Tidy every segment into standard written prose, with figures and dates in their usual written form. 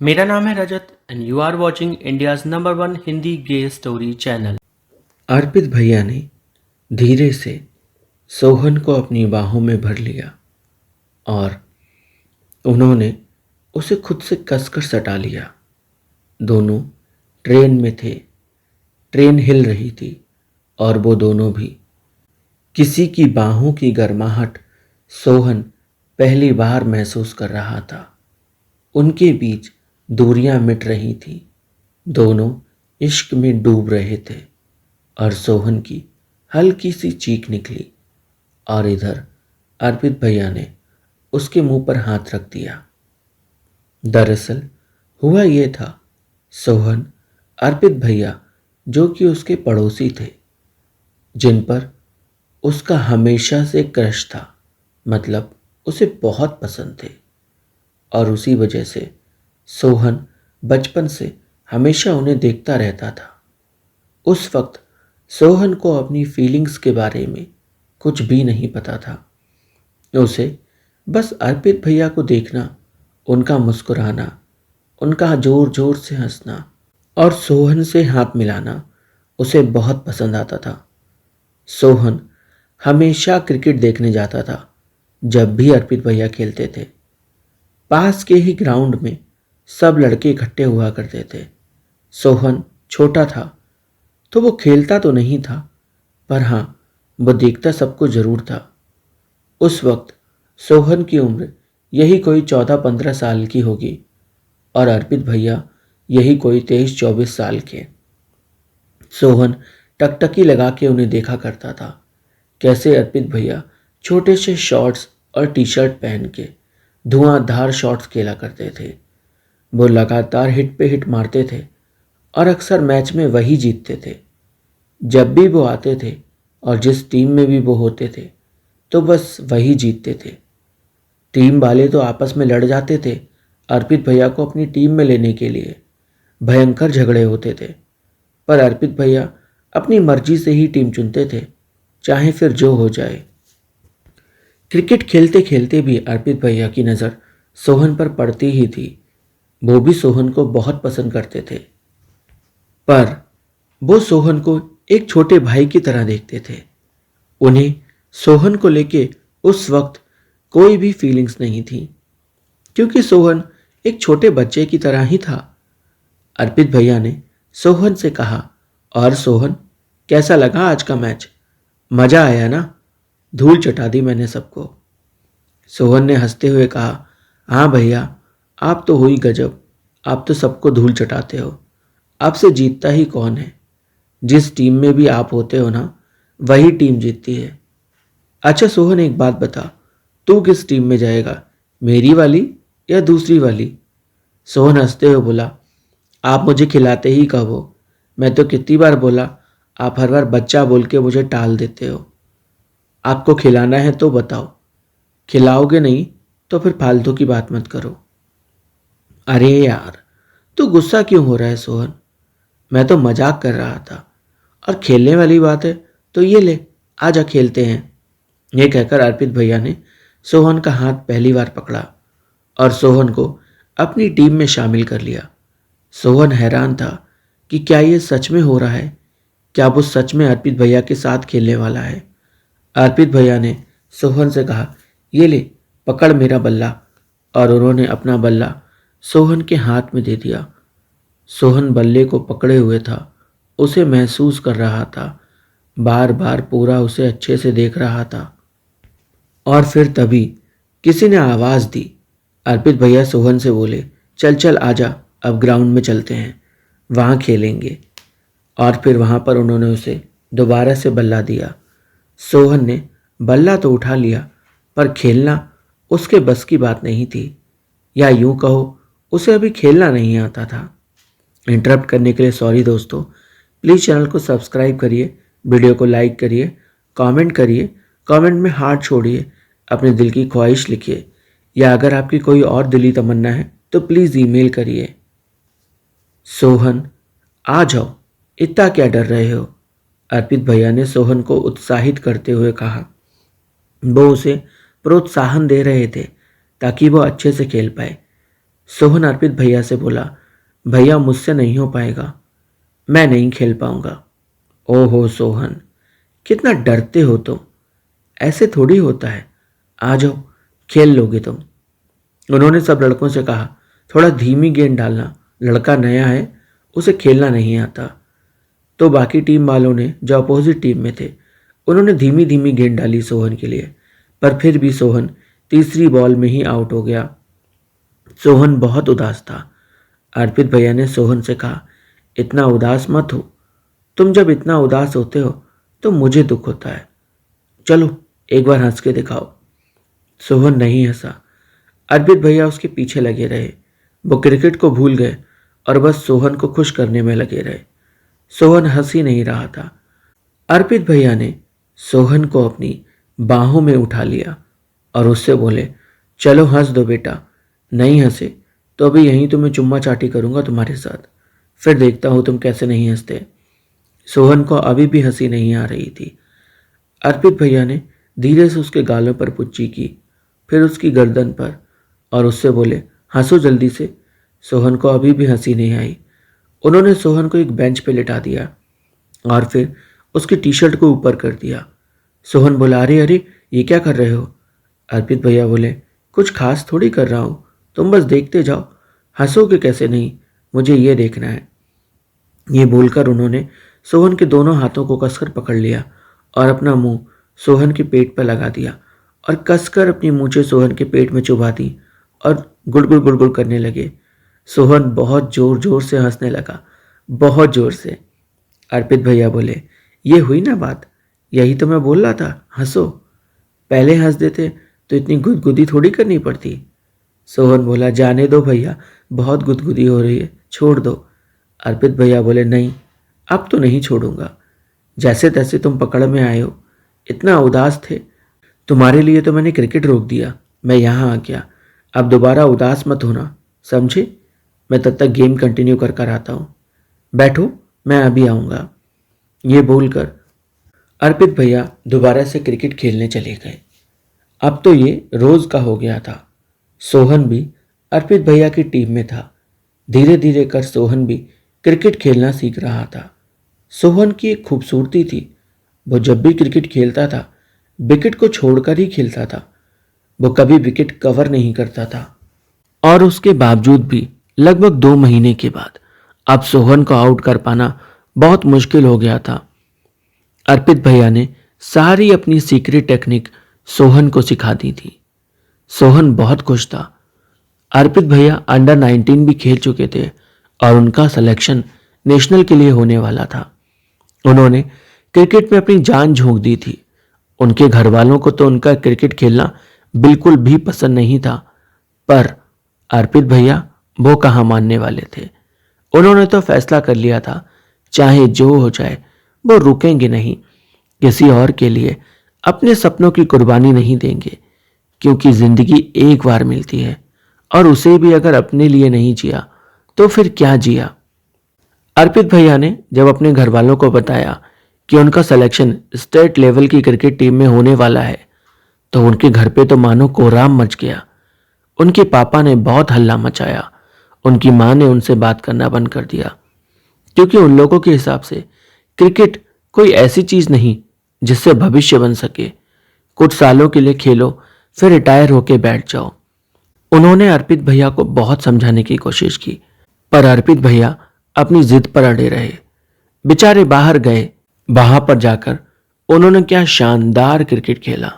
मेरा नाम है Rajat and you are watching India's number one Hindi gay story channel. Arpit भैया ने धीरे से सोहन को अपनी बाहों में भर लिया और उन्होंने उसे खुद से कसकर सटा लिया। दोनों ट्रेन में थे। ट्रेन हिल रही थी और वो दोनों भी। किसी की बाहों की गर्माहट सोहन पहली बार महसूस कर रहा था। उनके बीच दूरियां मिट रही थीं। दोनों इश्क में डूब रहे थे और सोहन की हल्की सी चीख निकली और इधर अर्पित भैया ने उसके मुंह पर हाथ रख दिया। दरअसल हुआ ये था, सोहन अर्पित भैया जो कि उसके पड़ोसी थे, जिन पर उसका हमेशा से क्रश था, मतलब उसे बहुत पसंद थे और उसी वजह से सोहन बचपन से हमेशा उन्हें देखता रहता था। उस वक्त सोहन को अपनी फीलिंग्स के बारे में कुछ भी नहीं पता था। उसे बस अर्पित भैया को देखना, उनका मुस्कुराना, उनका जोर जोर से हंसना और सोहन से हाथ मिलाना उसे बहुत पसंद आता था। सोहन हमेशा क्रिकेट देखने जाता था जब भी अर्पित भैया खेलते थे। पास के ही ग्राउंड में सब लड़के इकट्ठे हुआ करते थे। सोहन छोटा था तो वो खेलता तो नहीं था, पर हाँ, वो देखता सबको जरूर था। उस वक्त सोहन की उम्र यही कोई 14-15 साल की होगी और अर्पित भैया यही कोई 23-24 साल के। सोहन टकटकी लगा के उन्हें देखा करता था, कैसे अर्पित भैया छोटे से शॉर्ट्स और टी शर्ट पहन के धुआंधार शॉट्स खेला करते थे। वो लगातार हिट पे हिट मारते थे और अक्सर मैच में वही जीतते थे। जब भी वो आते थे और जिस टीम में भी वो होते थे तो बस वही जीतते थे। टीम वाले तो आपस में लड़ जाते थे अर्पित भैया को अपनी टीम में लेने के लिए। भयंकर झगड़े होते थे, पर अर्पित भैया अपनी मर्जी से ही टीम चुनते थे, चाहे फिर जो हो जाए। क्रिकेट खेलते खेलते भी अर्पित भैया की नज़र सोहन पर पड़ती ही थी। वो भी सोहन को बहुत पसंद करते थे, पर वो सोहन को एक छोटे भाई की तरह देखते थे। उन्हें सोहन को लेके उस वक्त कोई भी फीलिंग्स नहीं थी, क्योंकि सोहन एक छोटे बच्चे की तरह ही था। अर्पित भैया ने सोहन से कहा, और सोहन, कैसा लगा आज का मैच? मजा आया ना? धूल चटा दी मैंने सबको। सोहन ने हंसते हुए कहा, हाँ भैया, आप तो हो ही गजब। आप तो सबको धूल चटाते हो। आपसे जीतता ही कौन है? जिस टीम में भी आप होते हो ना, वही टीम जीतती है। अच्छा सोहन, एक बात बता, तू किस टीम में जाएगा, मेरी वाली या दूसरी वाली? सोहन हंसते हुए बोला, आप मुझे खिलाते ही कब हो? मैं तो कितनी बार बोला, आप हर बार बच्चा बोल के मुझे टाल देते हो। आपको खिलाना है तो बताओ, खिलाओगे नहीं तो फिर फालतू की बात मत करो। अरे यार, तू गुस्सा क्यों हो रहा है सोहन? मैं तो मजाक कर रहा था, और खेलने वाली बात है तो ये ले, आजा खेलते हैं। ये कहकर अर्पित भैया ने सोहन का हाथ पहली बार पकड़ा और सोहन को अपनी टीम में शामिल कर लिया। सोहन हैरान था कि क्या ये सच में हो रहा है, क्या वो सच में अर्पित भैया के साथ खेलने वाला है। अर्पित भैया ने सोहन से कहा, ये ले, पकड़ मेरा बल्ला, और उन्होंने अपना बल्ला सोहन के हाथ में दे दिया। सोहन बल्ले को पकड़े हुए था, उसे महसूस कर रहा था, बार बार पूरा उसे अच्छे से देख रहा था। और फिर तभी किसी ने आवाज़ दी। अर्पित भैया सोहन से बोले, चल चल आजा, अब ग्राउंड में चलते हैं, वहाँ खेलेंगे। और फिर वहाँ पर उन्होंने उसे दोबारा से बल्ला दिया। सोहन ने बल्ला तो उठा लिया, पर खेलना उसके बस की बात नहीं थी, या यूं कहो, उसे अभी खेलना नहीं आता था। इंटरप्ट करने के लिए सॉरी दोस्तों। प्लीज़ चैनल को सब्सक्राइब करिए, वीडियो को लाइक करिए, कमेंट करिए, कमेंट में हार्ट छोड़िए, अपने दिल की ख्वाहिश लिखिए, या अगर आपकी कोई और दिली तमन्ना है तो प्लीज़ ईमेल करिए। सोहन, आ जाओ, इतना क्या डर रहे हो? अर्पित भैया ने सोहन को उत्साहित करते हुए कहा। वो उसे प्रोत्साहन दे रहे थे ताकि वो अच्छे से खेल पाए। सोहन अर्पित भैया से बोला, भैया मुझसे नहीं हो पाएगा, मैं नहीं खेल पाऊंगा। ओहो सोहन, कितना डरते हो तुम, ऐसे थोड़ी होता है, आ जाओ खेल लोगे तुम। उन्होंने सब लड़कों से कहा, थोड़ा धीमी गेंद डालना, लड़का नया है, उसे खेलना नहीं आता। तो बाकी टीम वालों ने, जो अपोजिट टीम में थे, उन्होंने धीमी धीमी गेंद डाली सोहन के लिए, पर फिर भी सोहन तीसरी बॉल में ही आउट हो गया। सोहन बहुत उदास था। अर्पित भैया ने सोहन से कहा, इतना उदास मत हो, तुम जब इतना उदास होते हो तो मुझे दुख होता है, चलो एक बार हंस के दिखाओ। सोहन नहीं हंसा। अर्पित भैया उसके पीछे लगे रहे। वो क्रिकेट को भूल गए और बस सोहन को खुश करने में लगे रहे। सोहन हंस ही नहीं रहा था। अर्पित भैया ने सोहन को अपनी बाहों में उठा लिया और उससे बोले, चलो हंस दो बेटा, नहीं हंसे तो अभी यहीं तुम्हें चुम्मा चाटी करूंगा तुम्हारे साथ, फिर देखता हूं तुम कैसे नहीं हंसते। सोहन को अभी भी हंसी नहीं आ रही थी। अर्पित भैया ने धीरे से उसके गालों पर पुच्ची की, फिर उसकी गर्दन पर, और उससे बोले, हंसो जल्दी से। सोहन को अभी भी हंसी नहीं आई। उन्होंने सोहन को एक बेंच पे लिटा दिया और फिर उसकी टी शर्ट को ऊपर कर दिया। सोहन बोला, अरे अरे ये क्या कर रहे हो? अर्पित भैया बोले, कुछ खास थोड़ी कर रहा हूँ, तुम बस देखते जाओ, हंसोगे कैसे नहीं, मुझे ये देखना है। ये बोलकर उन्होंने सोहन के दोनों हाथों को कसकर पकड़ लिया और अपना मुंह सोहन के पेट पर लगा दिया और कसकर अपनी मूंछें सोहन के पेट में चुभा दी और गुड़गुड़ गुड़गुड़ करने लगे। सोहन बहुत जोर जोर से हंसने लगा, बहुत जोर से। अर्पित भैया बोले, ये हुई ना बात, यही तो मैं बोल रहा था, हंसो। पहले हंस देते तो इतनी गुदगुदी थोड़ी करनी पड़ती। सोहन बोला, जाने दो भैया, बहुत गुदगुदी हो रही है, छोड़ दो। अर्पित भैया बोले, नहीं अब तो नहीं छोड़ूंगा, जैसे तैसे तुम पकड़ में आए हो, इतना उदास थे, तुम्हारे लिए तो मैंने क्रिकेट रोक दिया, मैं यहाँ आ गया, अब दोबारा उदास मत होना, समझे? मैं तब तक गेम कंटिन्यू कर कर आता हूँ, बैठो मैं अभी आऊँगा। ये बोलकर अर्पित भैया दोबारा से क्रिकेट खेलने चले गए। अब तो ये रोज का हो गया था। सोहन भी अर्पित भैया की टीम में था। धीरे धीरे कर सोहन भी क्रिकेट खेलना सीख रहा था। सोहन की एक खूबसूरती थी, वो जब भी क्रिकेट खेलता था विकेट को छोड़कर ही खेलता था। वो कभी विकेट कवर नहीं करता था और उसके बावजूद भी लगभग 2 महीने के बाद अब सोहन को आउट कर पाना बहुत मुश्किल हो गया था। अर्पित भैया ने सारी अपनी सीक्रेट टेक्निक सोहन को सिखा दी थी। सोहन बहुत खुश था। अर्पित भैया अंडर 19 भी खेल चुके थे और उनका सिलेक्शन नेशनल के लिए होने वाला था। उन्होंने क्रिकेट में अपनी जान झोंक दी थी। उनके घर वालों को तो उनका क्रिकेट खेलना बिल्कुल भी पसंद नहीं था, पर अर्पित भैया वो कहाँ मानने वाले थे। उन्होंने तो फैसला कर लिया था, चाहे जो हो जाए वो रुकेंगे नहीं, किसी और के लिए अपने सपनों की कुर्बानी नहीं देंगे, क्योंकि जिंदगी एक बार मिलती है और उसे भी अगर अपने लिए नहीं जिया तो फिर क्या जिया। अर्पित भैया ने जब अपने घर वालों को बताया कि उनका सिलेक्शन स्टेट लेवल की क्रिकेट टीम में होने वाला है, तो उनके घर पे तो मानो कोहराम मच गया। उनके पापा ने बहुत हल्ला मचाया। उनकी माँ ने उनसे बात करना बंद कर दिया, क्योंकि उन लोगों के हिसाब से क्रिकेट कोई ऐसी चीज नहीं जिससे भविष्य बन सके। कुछ सालों के लिए खेलो, फिर रिटायर होके बैठ जाओ। उन्होंने अर्पित भैया को बहुत समझाने की कोशिश की, पर अर्पित भैया अपनी जिद पर अड़े रहे। बेचारे बाहर गए, वहां पर जाकर उन्होंने क्या शानदार क्रिकेट खेला,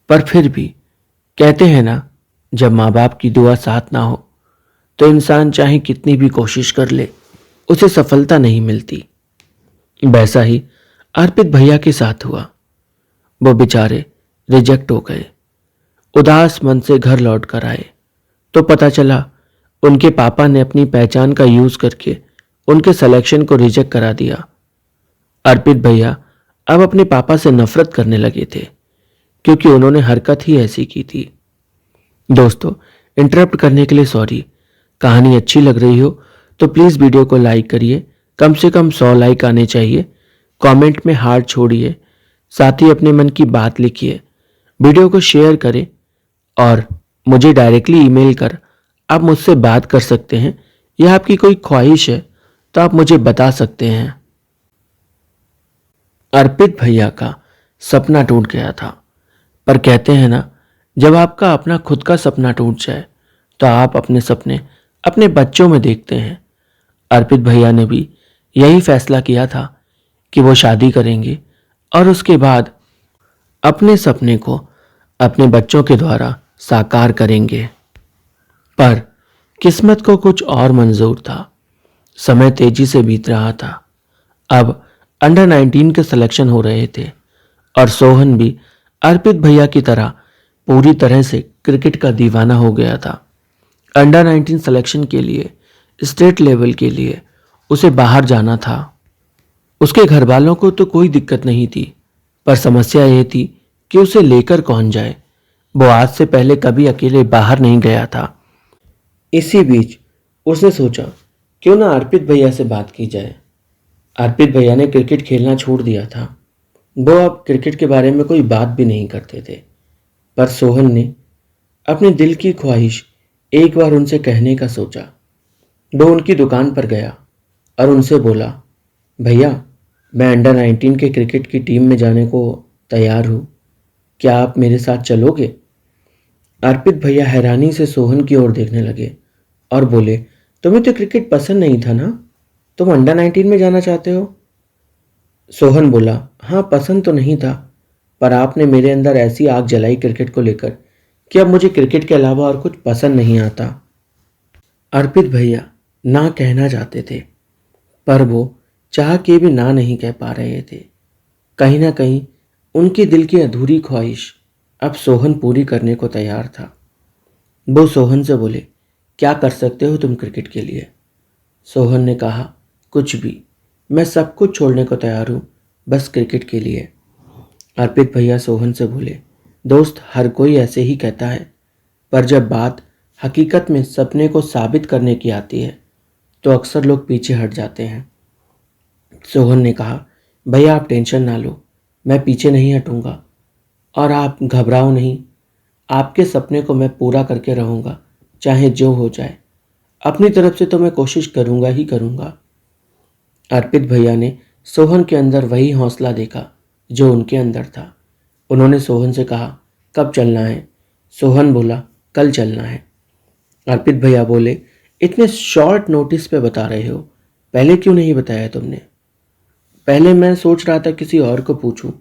पर फिर भी कहते हैं ना, जब माँ बाप की दुआ साथ ना हो तो इंसान चाहे कितनी भी कोशिश कर ले, उसे सफलता नहीं मिलती। वैसा ही अर्पित भैया के साथ हुआ। वो बेचारे रिजेक्ट हो गए। उदास मन से घर लौट कर आए तो पता चला उनके पापा ने अपनी पहचान का यूज करके उनके सिलेक्शन को रिजेक्ट करा दिया। अर्पित भैया अब अपने पापा से नफरत करने लगे थे, क्योंकि उन्होंने हरकत ही ऐसी की थी। दोस्तों, इंटरप्ट करने के लिए सॉरी। कहानी अच्छी लग रही हो तो प्लीज वीडियो को लाइक करिए, कम से कम 100 लाइक आने चाहिए। कमेंट में हार्ट छोड़िए, साथ ही अपने मन की बात लिखिए, वीडियो को शेयर करें और मुझे डायरेक्टली ईमेल कर आप मुझसे बात कर सकते हैं या आपकी कोई ख्वाहिश है तो आप मुझे बता सकते हैं। अर्पित भैया का सपना टूट गया था, पर कहते हैं ना, जब आपका अपना खुद का सपना टूट जाए तो आप अपने सपने अपने बच्चों में देखते हैं। अर्पित भैया ने भी यही फैसला किया था कि वो शादी करेंगे और उसके बाद अपने सपने को अपने बच्चों के द्वारा साकार करेंगे। पर किस्मत को कुछ और मंजूर था। समय तेजी से बीत रहा था। अब अंडर 19 के सिलेक्शन हो रहे थे और सोहन भी अर्पित भैया की तरह पूरी तरह से क्रिकेट का दीवाना हो गया था। अंडर 19 सिलेक्शन के लिए, स्टेट लेवल के लिए उसे बाहर जाना था। उसके घर वालों को तो कोई दिक्कत नहीं थी, पर समस्या यह थी कि उसे लेकर कौन जाए। वो आज से पहले कभी अकेले बाहर नहीं गया था। इसी बीच उसने सोचा क्यों ना अर्पित भैया से बात की जाए। अर्पित भैया ने क्रिकेट खेलना छोड़ दिया था। वो अब क्रिकेट के बारे में कोई बात भी नहीं करते थे। पर सोहन ने अपने दिल की ख्वाहिश एक बार उनसे कहने का सोचा। वो उनकी दुकान पर गया और उनसे बोला, भैया, मैं अंडर 19 के क्रिकेट की टीम में जाने को तैयार हूँ, क्या आप मेरे साथ चलोगे? अर्पित भैया हैरानी से सोहन की ओर देखने लगे और बोले, तुम्हें तो क्रिकेट पसंद नहीं था ना, तुम अंडर 19 में जाना चाहते हो? सोहन बोला, हाँ पसंद तो नहीं था, पर आपने मेरे अंदर ऐसी आग जलाई क्रिकेट को लेकर कि अब मुझे क्रिकेट के अलावा और कुछ पसंद नहीं आता। अर्पित भैया ना कहना चाहते थे, पर वो चाह के भी ना नहीं कह पा रहे थे। कहीं ना कहीं उनके दिल की अधूरी ख्वाहिश अब सोहन पूरी करने को तैयार था। वो सोहन से बोले, क्या कर सकते हो तुम क्रिकेट के लिए? सोहन ने कहा, कुछ भी, मैं सब कुछ छोड़ने को तैयार हूँ, बस क्रिकेट के लिए। अर्पित भैया सोहन से बोले, दोस्त, हर कोई ऐसे ही कहता है, पर जब बात हकीकत में सपने को साबित करने की आती है तो अक्सर लोग पीछे हट जाते हैं। सोहन ने कहा, भैया आप टेंशन ना लो, मैं पीछे नहीं हटूंगा और आप घबराओ नहीं, आपके सपने को मैं पूरा करके रहूंगा, चाहे जो हो जाए। अपनी तरफ से तो मैं कोशिश करूंगा ही करूंगा। अर्पित भैया ने सोहन के अंदर वही हौसला देखा जो उनके अंदर था। उन्होंने सोहन से कहा, कब चलना है? सोहन बोला, कल चलना है। अर्पित भैया बोले, इतने शॉर्ट नोटिस पे बता रहे हो, पहले क्यों नहीं बताया तुमने? पहले मैं सोच रहा था किसी और को पूछूं।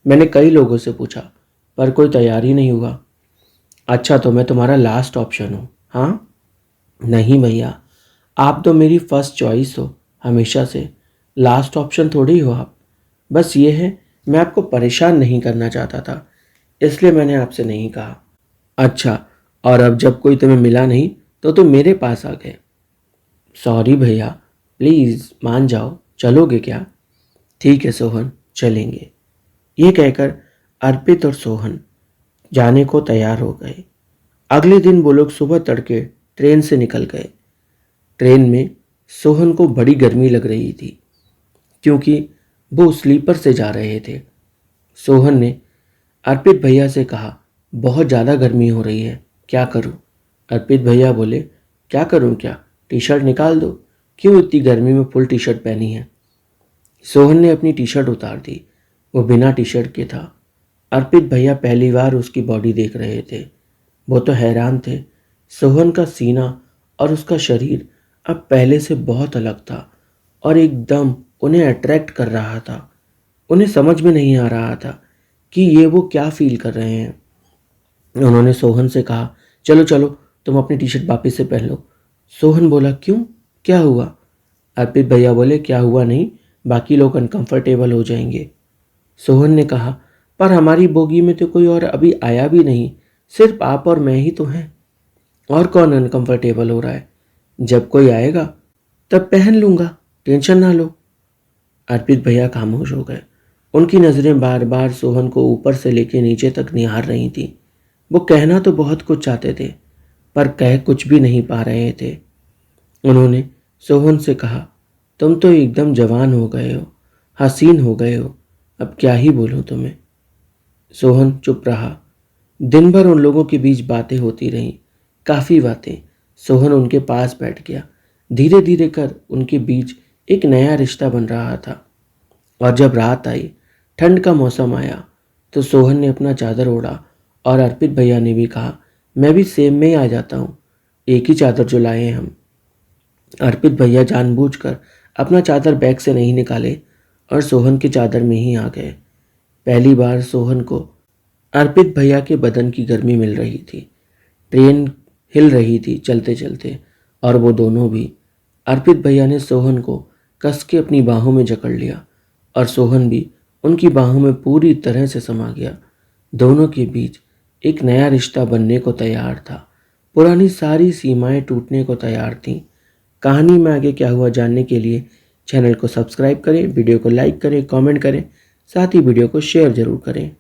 मैंने कई लोगों से पूछा, पर कोई तैयार ही नहीं हुआ। अच्छा, तो मैं तुम्हारा लास्ट ऑप्शन हूँ? हाँ? नहीं भैया, आप तो मेरी फर्स्ट चॉइस हो हमेशा से, लास्ट ऑप्शन थोड़ी हो आप। बस ये है, मैं आपको परेशान नहीं करना चाहता था, इसलिए मैंने आपसे नहीं कहा। अच्छा, और अब जब कोई तुम्हें मिला नहीं तो तुम मेरे पास आ गए। सॉरी भैया, प्लीज़ मान जाओ, चलोगे क्या? ठीक है सोहन, चलेंगे। ये कहकर अर्पित और सोहन जाने को तैयार हो गए। अगले दिन वो लोग सुबह तड़के ट्रेन से निकल गए। ट्रेन में सोहन को बड़ी गर्मी लग रही थी क्योंकि वो स्लीपर से जा रहे थे। सोहन ने अर्पित भैया से कहा, बहुत ज़्यादा गर्मी हो रही है, क्या करूं? अर्पित भैया बोले, क्या करूं क्या, टी शर्ट निकाल दो, क्यों इतनी गर्मी में फुल टी शर्ट पहनी है? सोहन ने अपनी टी शर्ट उतार दी। वो बिना टी शर्ट के था। अर्पित भैया पहली बार उसकी बॉडी देख रहे थे। वो तो हैरान थे। सोहन का सीना और उसका शरीर अब पहले से बहुत अलग था और एकदम उन्हें अट्रैक्ट कर रहा था। उन्हें समझ में नहीं आ रहा था कि ये वो क्या फील कर रहे हैं। उन्होंने सोहन से कहा, चलो चलो, तुम अपनी टी शर्ट वापस से पहन लो। सोहन बोला, क्यों, क्या हुआ? अर्पित भैया बोले, क्या हुआ नहीं, बाकी लोग अनकंफर्टेबल हो जाएंगे। सोहन ने कहा, पर हमारी बोगी में तो कोई और अभी आया भी नहीं, सिर्फ आप और मैं ही तो हैं, और कौन अनकंफर्टेबल हो रहा है? जब कोई आएगा तब पहन लूंगा, टेंशन ना लो। अर्पित भैया खामोश हो गए। उनकी नज़रें बार बार सोहन को ऊपर से लेकर नीचे तक निहार रही थी। वो कहना तो बहुत कुछ चाहते थे, पर कह कुछ भी नहीं पा रहे थे। उन्होंने सोहन से कहा, तुम तो एकदम जवान हो गए हो, हसीन हो गए हो, अब क्या ही बोलूं तुम्हें। सोहन चुप रहा। दिन भर उन लोगों के बीच बातें होती रहीं, काफ़ी बातें। सोहन उनके पास बैठ गया। धीरे धीरे कर उनके बीच एक नया रिश्ता बन रहा था। और जब रात आई, ठंड का मौसम आया, तो सोहन ने अपना चादर ओढ़ा और अर्पित भैया ने भी कहा, मैं भी सेम में ही आ जाता हूँ, एक ही चादर जो लाए हैं हम। अर्पित भैया जानबूझकर अपना चादर बैग से नहीं निकाले और सोहन के चादर में ही आ गए। पहली बार सोहन को अर्पित भैया के बदन की गर्मी मिल रही थी। ट्रेन हिल रही थी चलते चलते, और वो दोनों भी। अर्पित भैया ने सोहन को कस के अपनी बाहों में जकड़ लिया और सोहन भी उनकी बाहों में पूरी तरह से समा गया। दोनों के बीच एक नया रिश्ता बनने को तैयार था। पुरानी सारी सीमाएं टूटने को तैयार थीं। कहानी में आगे क्या हुआ जानने के लिए चैनल को सब्सक्राइब करें, वीडियो को लाइक करें, कमेंट करें, साथ ही वीडियो को शेयर ज़रूर करें।